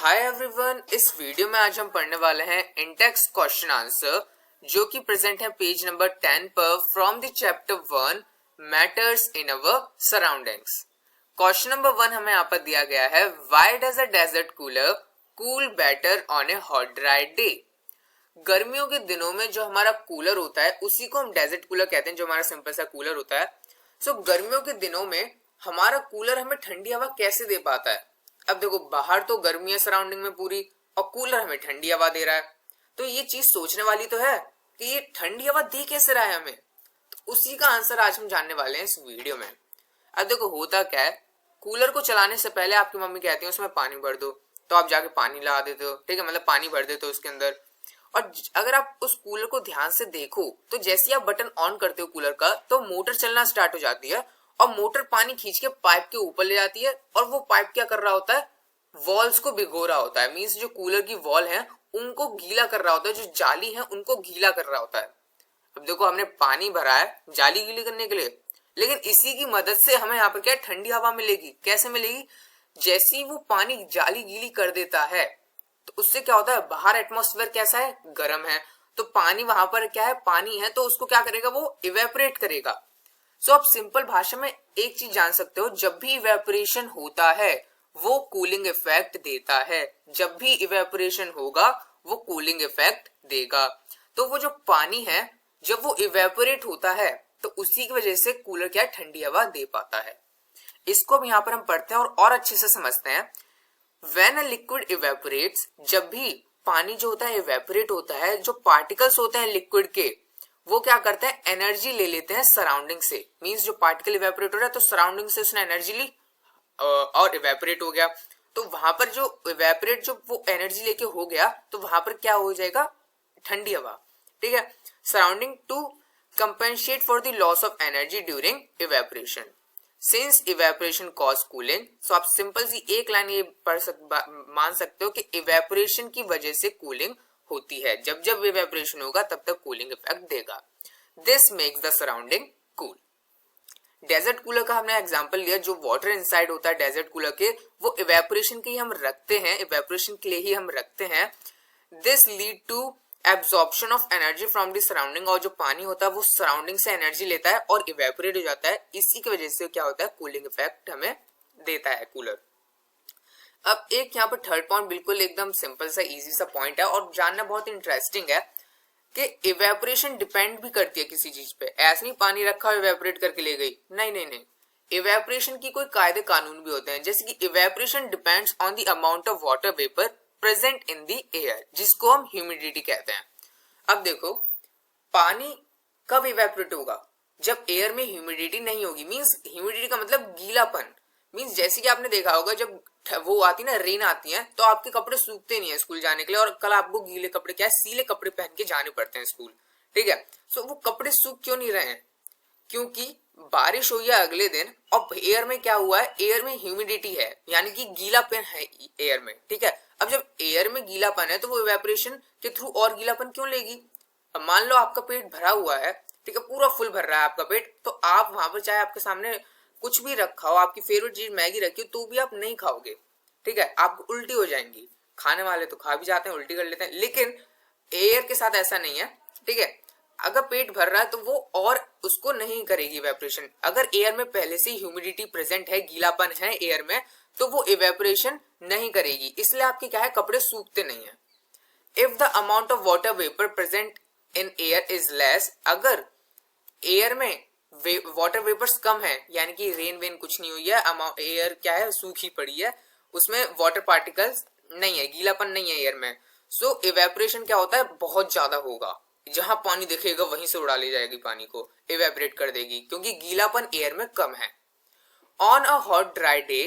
Hi everyone, इस video में आज हम पढ़ने वाले हैं इंटेक्स क्वेश्चन आंसर जो कि प्रेजेंट है पेज नंबर 10 पर from the chapter 1 matters in our surroundings. Question number 1 हमें यहाँ पर दिया गया है, why does a desert cooler cool better on a hot dry day. गर्मियों के दिनों में जो हमारा कूलर होता है उसी को हम डेजर्ट कूलर कहते हैं, जो हमारा सिंपल सा कूलर होता है। सो गर्मियों के दिनों में हमारा कूलर हमें ठंडी हवा कैसे दे पाता है। अब देखो, बाहर तो गर्मी है सराउंडिंग में पूरी और कूलर हमें ठंडी हवा दे रहा है, तो ये चीज सोचने वाली तो है कि ये ठंडी हवा दे कैसे रहा है हमें। तो उसी का आंसर आज हम जानने वाले हैं इस वीडियो में। अब देखो, होता क्या है, कूलर को चलाने से पहले आपकी मम्मी कहती है उसमें पानी भर दो, तो आप जाके पानी लगा देते हो, ठीक है, मतलब पानी भर देते हो उसके अंदर। और अगर आप उस कूलर को ध्यान से देखो तो जैसे ही आप बटन ऑन करते हो कूलर का, तो मोटर चलना स्टार्ट हो जाती है और मोटर पानी खींच के पाइप के ऊपर ले जाती है और वो पाइप क्या कर रहा होता है, वॉल्स को भिगो रहा होता है। मींस जो कूलर की वॉल है उनको गीला कर रहा होता है, जो जाली है उनको गीला कर रहा होता है। अब देखो, हमने पानी भरा है जाली गीली करने के लिए, लेकिन इसी की मदद से हमें यहाँ पर क्या ठंडी हवा मिलेगी। कैसे मिलेगी? जैसे ही वो पानी जाली गीली कर देता है तो उससे क्या होता है, बाहर एटमॉस्फेयर कैसा है, गर्म है, तो पानी वहां पर क्या है, पानी है, तो उसको क्या करेगा, वो इवेपोरेट करेगा। सो आप सिंपल भाषा में एक चीज जान सकते हो, जब भी इवेपोरेशन होता है वो कूलिंग इफेक्ट देता है। जब भी इवेपोरेशन होगा वो कूलिंग इफेक्ट देगा। तो वो जो पानी है जब वो इवेपोरेट होता है तो उसी की वजह से कूलर क्या ठंडी हवा दे पाता है। इसको भी यहाँ पर हम पढ़ते हैं और अच्छे से समझते हैं। When a liquid evaporates, जब भी पानी जो होता है इवेपोरेट होता है, जो पार्टिकल्स होते हैं लिक्विड के वो क्या करते हैं, एनर्जी ले लेते हैं सराउंडिंग से। मींस जो पार्टिकल इवेपोरेट हो रहा है तो सराउंडिंग से उसने एनर्जी ली और इवेपोरेट हो गया। तो वहां पर जो इवेपोरेट जो वो एनर्जी लेके हो गया तो वहां पर क्या हो जाएगा, ठंडी हवा, ठीक है। Surrounding to compensate for the loss of energy during evaporation since evaporation cause cooling. So आप सिंपल सी एक लाइन ये मान सकते हो कि इवेपोरेशन की वजह से कूलिंग होती है। जब जब इवेपोरेशन होगा तब तक कूलिंग इफेक्ट देगा। This makes the surrounding cool. Desert cooler का हमने एग्जांपल लिया, जो वाटर इनसाइड होता है डेजर्ट कूलर के वो इवेपोरेशन के ही हम रखते हैं, इवेपोरेशन के लिए ही हम रखते हैं। This lead to absorption of energy from the surrounding. और जो पानी होता है वो सराउंडिंग से एनर्जी लेता है और इवेपोरेट हो जाता है। इसी की वजह से क्या होता है, कूलिंग इफेक्ट हमें देता है कूलर। अब एक यहाँ पर थर्ड पॉइंट बिल्कुल एकदम सिंपल सा इजी सा पॉइंट है और जानना बहुत इंटरेस्टिंग है कि इवेपोरेशन डिपेंड भी करती है किसी चीज पे। ऐसे नहीं पानी रखा इवेपोरेट करके ले गई, नहीं नहीं नहीं। इवेपोरेशन की कोई कायदे कानून भी होते हैं, जैसे कि evaporation depends on the amount of water vapour present in the air, जिसको हम ह्यूमिडिटी कहते हैं। अब देखो, पानी कब इवेपोरेट होगा, जब एयर में ह्यूमिडिटी नहीं होगी। मींस ह्यूमिडिटी का मतलब गीलापन। मींस जैसे कि आपने देखा होगा जब वो आती ना, रेन आती है, तो आपके कपड़े सूखते नहीं है स्कूल जाने के लिए और कल आपको गीले कपड़े क्या है, सीले कपड़े पहन के जाने पड़ते हैं स्कूल, ठीक है। सो वो कपड़े सूख क्यों नहीं रहे हैं, क्योंकि बारिश हुई है अगले दिन और एयर में क्या हुआ है, एयर में ह्यूमिडिटी है, यानी कि गीलापन है एयर में, ठीक है। अब जब एयर में गीलापन है तो वो इवेपोरेशन के थ्रू और गीलापन क्यों लेगी। अब मान लो आपका पेट भरा हुआ है, ठीक है, पूरा फुल भर रहा है आपका पेट, तो आप वहां पर चाहे आपके सामने कुछ भी रखा हो, आपकी फेवरेट चीज मैगी रखी हो, तो भी आप नहीं खाओगे, ठीक है, आपको उल्टी हो जाएंगी। खाने वाले तो खा भी जाते हैं, उल्टी कर लेते हैं, लेकिन एयर के साथ ऐसा नहीं है, ठीक है। अगर पेट भर रहा है तो वो और उसको नहीं करेगी इवेपोरेशन। अगर एयर में पहले से ह्यूमिडिटी प्रेजेंट है, गीलापन है एयर में, तो वो इवेपोरेशन नहीं करेगी, इसलिए आपके क्या है, कपड़े सूखते नहीं है। If the amount of water vapour present in air is less, अगर एयर में वाटर वेपर्स कम है, यानी कि रेन वेन कुछ नहीं हुई है, एयर क्या है, सूखी पड़ी है, उसमें वाटर पार्टिकल्स नहीं है, गीलापन नहीं है एयर में, सो इवेपोरेशन क्या होता है, बहुत ज्यादा होगा। जहां पानी दिखेगा वहीं से उड़ा ले जाएगी, पानी को इवेपोरेट कर देगी, क्योंकि गीलापन एयर में कम है। On a hot dry day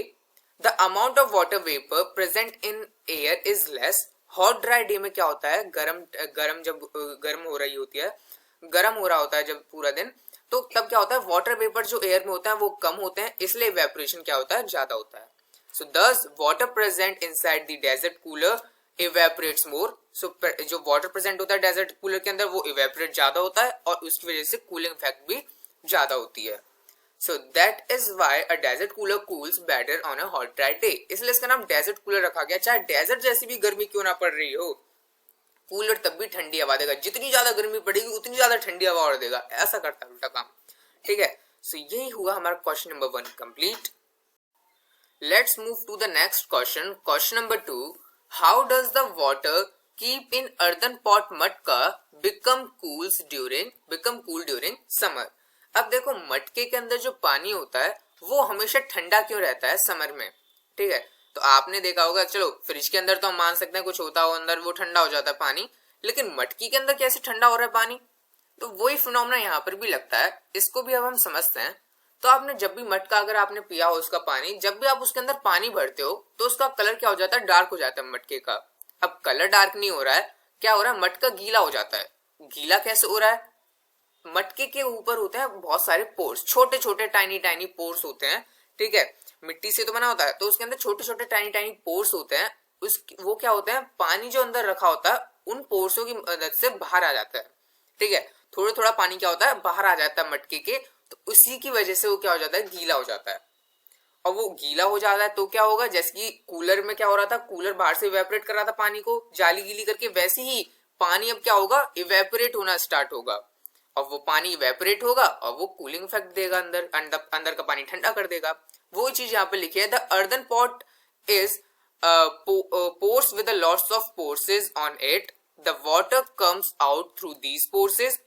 the amount of water vapour present in air is less. Hot dry day में क्या होता है, जब गर्म हो रही होती है, गर्म हो रहा होता है जब पूरा दिन, तो तब क्या होता है, वाटर वेपर जो एयर में होता है वो कम होते हैं, इसलिए इवेपोरेशन क्या होता है, ज्यादा होता है। So this water present inside the desert cooler evaporates more. So जो वाटर प्रेजेंट होता है डेजर्ट कूलर के अंदर वो इवेपोरेट ज्यादा होता है और उसकी वजह से कूलिंग इफेक्ट भी ज्यादा होती है। So that is why a desert cooler cools better on a hot dry day, इसलिए इसका नाम डेजर्ट कूलर रखा गया। चाहे डेजर्ट जैसी भी गर्मी क्यों ना पड़ रही हो, कूलर तब भी ठंडी हवा देगा। जितनी ज्यादा गर्मी पड़ेगी उतनी ज्यादा ठंडी हवा और देगा, ऐसा करता है उल्टा काम। ठीक है, सो यही हुआ हमारा question number 1 complete. Let's move to the next question, question number 2। How does the water keep in earthen pot मटका बिकम कूल ड्यूरिंग समर। अब देखो मटके के अंदर जो पानी होता है वो हमेशा ठंडा क्यों रहता है समर में। ठीक है, तो आपने देखा होगा, चलो फ्रिज के अंदर तो हम मान सकते हैं कुछ होता हो अंदर, वो ठंडा हो जाता है पानी, लेकिन मटकी के अंदर कैसे ठंडा हो रहा है पानी। तो वही फिनोमेना यहाँ पर भी लगता है, इसको भी अब हम समझते हैं। तो आपने जब भी मटका अगर आपने पिया हो उसका पानी, जब भी आप उसके अंदर पानी भरते हो तो उसका कलर क्या हो जाता है, डार्क हो जाता है मटके का। अब कलर डार्क नहीं हो रहा है, क्या हो रहा है, मटका गीला हो जाता है। गीला कैसे हो रहा है, मटके के ऊपर होते हैं बहुत सारे पोर्स, छोटे छोटे टाइनी पोर्स होते हैं। ठीक है, मिट्टी से तो बना होता है, तो उसके अंदर छोटे छोटे टाइनी पोर्स होते हैं। वो क्या होते हैं, पानी जो अंदर रखा होता है उन पोर्सों की मदद से बाहर आ जाता है। ठीक है, थोड़ा थोड़ा पानी क्या होता है, बाहर आ जाता है मटके के, तो उसी की वजह से वो क्या हो जाता है, गीला हो जाता है। और वो गीला हो जाता है तो क्या होगा, जैसे कि कूलर में क्या हो रहा था, कूलर बाहर से इवेपोरेट कर रहा था पानी को जाली गीली करके, वैसे ही पानी अब क्या होगा, इवेपोरेट होना स्टार्ट होगा। और वो पानी इवेपोरेट होगा और वो कूलिंग इफेक्ट देगा, अंदर का पानी ठंडा कर देगा। वो चीज यहाँ पे लिखी है, the earthen pot is pores with a lots of pores on it, the water comes out through these pores।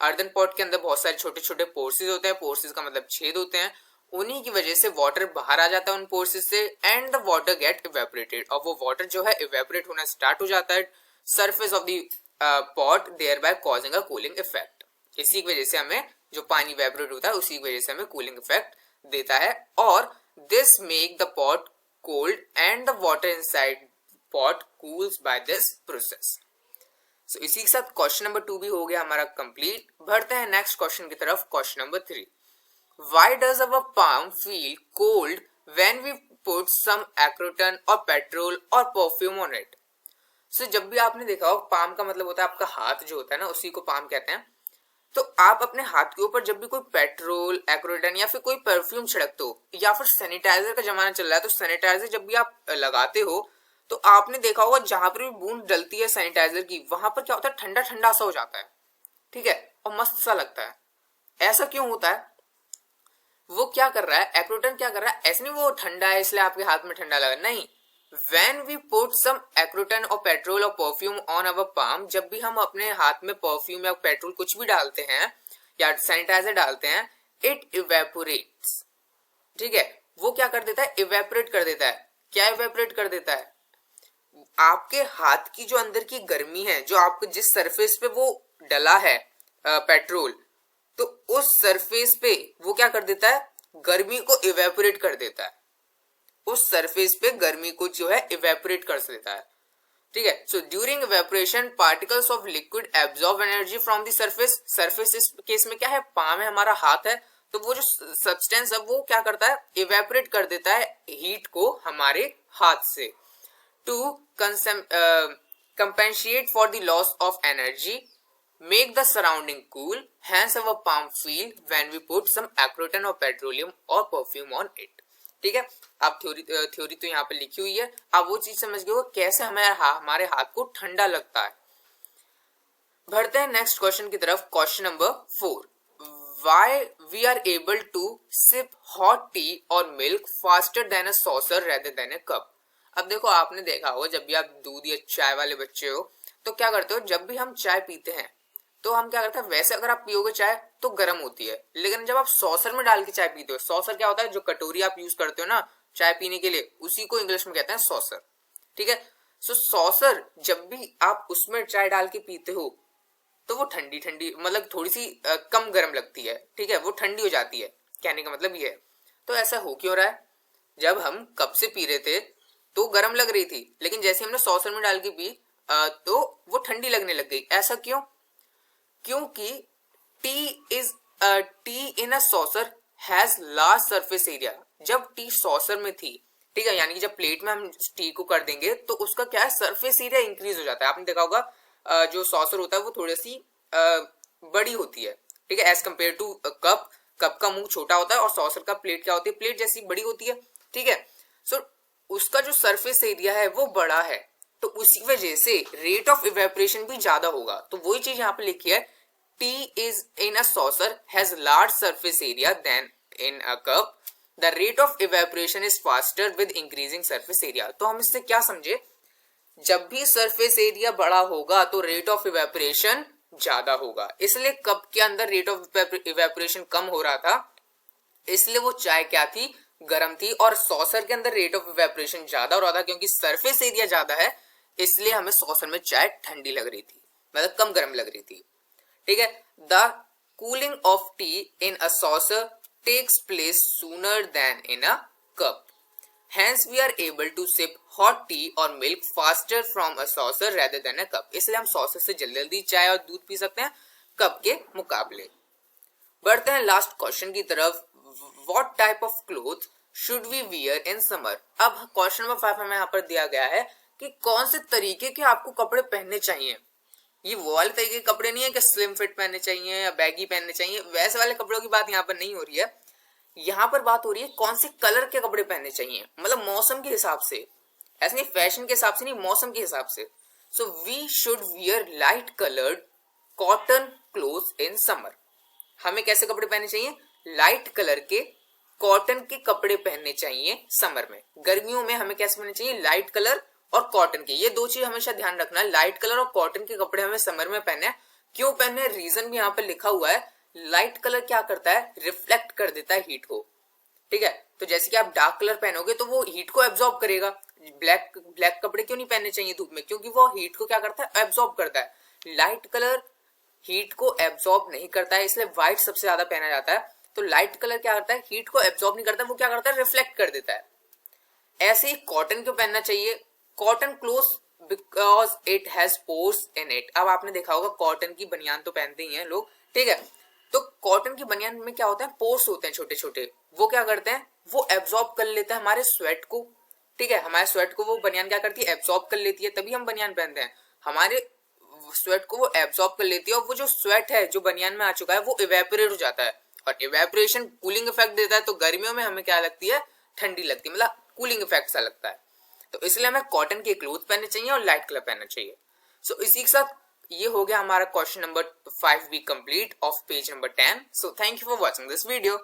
Earthen pot के अंदर बहुत सारे छोटे छोटे पोर्सेज होते हैं, पोर्सेज का मतलब छेद होते हैं, उन्हीं की वजह से वाटर बाहर आ जाता है उन पोर्सेज से, and the water get evaporated, और वो वाटर जो है इवेपोरेट होना स्टार्ट हो जाता है surface of the pot, thereby causing a cooling effect. इसी की वजह से हमें जो पानी इवेपोरेट होता है उसी की वजह से हमें कूलिंग इफेक्ट देता है, और this make the pot cold and the water inside pot cools by this process। So इसी के साथ क्वेश्चन नंबर 2 भी हो गया हमारा कंप्लीट। बढ़ते हैं नेक्स्ट क्वेश्चन की तरफ, question number 3। Why does our palm feel cold when we put some acroton or petrol or perfume on it? So जब भी आपने देखा हो, पाम का मतलब होता है आपका हाथ जो होता है ना, उसी को पाम कहते हैं। तो आप अपने हाथ के ऊपर जब भी कोई पेट्रोल, एक्रोटन या फिर कोई परफ्यूम छिड़कते हो, या फिर सैनिटाइजर का जमाना चल रहा है, तो सैनिटाइजर जब भी आप लगाते हो तो आपने देखा होगा जहां पर भी बूंद डलती है सैनिटाइजर की, वहां पर क्या होता है, ठंडा ठंडा सा हो जाता है। ठीक है, और मस्त सा लगता है। ऐसा क्यों होता है, वो क्या कर रहा है, एक्रोटन क्या कर रहा है, ऐसे नहीं वो ठंडा है इसलिए आपके हाथ में ठंडा लगा, नहीं। When we put some acroton or petrol or perfume on our palm, जब भी हम अपने हाथ में परफ्यूम या पेट्रोल कुछ भी डालते हैं या सैनिटाइजर डालते हैं, it evaporates। ठीक है, वो क्या कर देता है, इवेपोरेट कर देता है। क्या इवेपोरेट कर देता है, आपके हाथ की जो अंदर की गर्मी है, जो आपको जिस सरफेस पे वो डला है पेट्रोल, तो उस सरफेस पे वो क्या कर देता है, गर्मी को इवेपोरेट कर देता है। उस सरफेस पे गर्मी को जो है इवेपोरेट कर देता है। ठीक है, so during evaporation particles of liquid absorb energy from the surface. Surface इस केस में क्या है, पाम है हमारा, हाथ है, तो वो जो सब्सटेंस है वो क्या करता है, इवेपोरेट कर देता है हीट को हमारे हाथ से, to compensate for the loss of energy, make the surrounding cool, hence our palm feel when we put some acetone और पेट्रोलियम और परफ्यूम ऑन इट। ठीक है, आप थ्योरी तो यहाँ पे लिखी हुई है, आप वो चीज समझ गए हो कैसे हमारे हाथ को ठंडा लगता है। बढ़ते हैं नेक्स्ट क्वेश्चन की तरफ, question number 4। Why we are able to sip hot tea or milk faster than a saucer rather than a cup? अब देखो आपने देखा हो, जब भी आप दूध या चाय वाले बच्चे हो तो क्या करते हो, जब भी हम चाय पीते हैं तो हम क्या करते हैं, वैसे अगर आप पियोगे चाय तो गर्म होती है, लेकिन जब आप सॉसर में डाल के चाय पीते हो, सॉसर क्या होता है, जो कटोरी आप यूज करते हो ना चाय पीने के लिए, उसी को इंग्लिश में कहते हैं सॉसर। ठीक है, सो सॉसर जब भी आप उसमें चाय डाल के पीते हो तो वो ठंडी ठंडी, मतलब थोड़ी सी कम गर्म लगती है। ठीक है, वो ठंडी हो जाती है, कहने का मतलब ये है। तो ऐसा हो क्यों रहा है, जब हम कप से पी रहे थे तो गर्म लग रही थी, लेकिन जैसे हमने सॉसर में डाल के पी तो वो ठंडी लगने लग गई। ऐसा क्यों, क्योंकि T in a saucer has large surface area. जब टी सॉसर में थी, ठीक है, यानी कि जब प्लेट में हम टी को कर देंगे तो उसका क्या है, सरफेस एरिया इंक्रीज हो जाता है। आपने देखा होगा जो सॉसर होता है वो थोड़ी सी बड़ी होती है, ठीक है, as compare to cup. Cup का मुंह छोटा होता है और सॉसर का प्लेट क्या होती है, प्लेट जैसी बड़ी होती है, ठीक है। सो उसका जो सरफेस एरिया है वो बड़ा है, तो उसी वजह से रेट ऑफ इवेपोरेशन भी ज्यादा होगा। तो वही चीज यहाँ पे लिखी है, tea is in a saucer has large surface area than in a cup, the rate of evaporation is faster with increasing surface area. तो हम इससे क्या समझे, जब भी सरफेस एरिया बड़ा होगा तो रेट ऑफ इवेपोरेशन ज्यादा होगा, इसलिए कप के अंदर रेट ऑफ इवेपोरेशन कम हो रहा था, इसलिए वो चाय क्या थी, गर्म थी, और सॉसर के अंदर रेट ऑफ इवेपोरेशन ज्यादा हो रहा था क्योंकि सरफेस एरिया ज्यादा है, इसलिए हमें सॉसर में चाय ठंडी लग रही थी, मतलब कम गर्म लग रही थी, ठीक है। The cooling of tea in a saucer takes place sooner than in a cup, hence we are able to sip hot tea or milk faster from a saucer rather than a cup। इसलिए हम saucer से जल्दी जल्दी चाय और दूध P सकते हैं कप के मुकाबले। बढ़ते हैं लास्ट क्वेश्चन की तरफ, what type of clothes should we wear in summer। अब क्वेश्चन नंबर 5 हमें यहाँ पर दिया गया है कि कौन से तरीके के आपको कपड़े पहनने चाहिए। ये वो वाले तरीके के कपड़े नहीं है कि स्लिम फिट पहनने चाहिए या बैगी पहनने चाहिए, वैसे वाले कपड़ों की बात यहाँ पर नहीं हो रही है, यहाँ पर बात हो रही है कौन से कलर के कपड़े पहनने चाहिए, मतलब मौसम के हिसाब से, ऐसे नहीं फैशन के हिसाब से नहीं, मौसम के हिसाब से। So we should wear light coloured cotton clothes in summer. हमें कैसे कपड़े पहनने चाहिए, लाइट कलर के कॉटन के कपड़े पहनने चाहिए समर में। गर्मियों में हमें कैसे पहनने चाहिए, लाइट कलर और कॉटन के, ये दो चीज हमेशा ध्यान रखना है, लाइट कलर और कॉटन के कपड़े हमें समर में पहनने हैं। क्यों पहनने हैं, रीजन भी यहाँ पर लिखा हुआ है, लाइट कलर क्या करता है, रिफ्लेक्ट कर देता है हीट को, ठीक है। तो जैसे कि आप डार्क कलर पहनोगे तो वो हीट को एब्जॉर्ब करेगा। ब्लैक कपड़े क्यों नहीं पहनने चाहिए धूप में, क्योंकि वो हीट को क्या करता है, एब्जॉर्ब करता है। लाइट कलर हीट को एब्जॉर्ब नहीं करता है, इसलिए व्हाइट सबसे ज्यादा पहना जाता है। तो लाइट कलर क्या करता है, हीट को एब्जॉर्ब नहीं करता है, वो क्या करता है, रिफ्लेक्ट कर देता है। ऐसे ही कॉटन क्यों पहनना चाहिए, cotton cloth because it has pores in it. अब आपने देखा होगा कॉटन की बनियान तो पहनते ही हैं लोग, ठीक है। तो कॉटन की बनियान में क्या होता है, पोर्स होते हैं छोटे छोटे, वो क्या करते हैं, वो एब्जॉर्ब कर लेते हैं हमारे स्वेट को, ठीक है। हमारे स्वेट को वो बनियान क्या करती है, एब्जॉर्ब कर लेती है, तभी हम बनियान पहनते हैं। हमारे स्वेट को वो एब्जॉर्ब कर लेती है और वो जो स्वेट है जो बनियान में आ चुका है वो इवेपोरेट हो जाता है, और इवेपोरेशन कूलिंग इफेक्ट देता है। तो गर्मियों में हमें क्या लगती है, ठंडी लगती है, मतलब कूलिंग इफेक्ट सा लगता है। तो इसलिए हमें कॉटन के क्लोथ पहनने चाहिए और लाइट कलर पहनना चाहिए। सो इसी के साथ ये हो गया हमारा क्वेश्चन नंबर 5 भी complete of page number 10। So thank you for watching this video.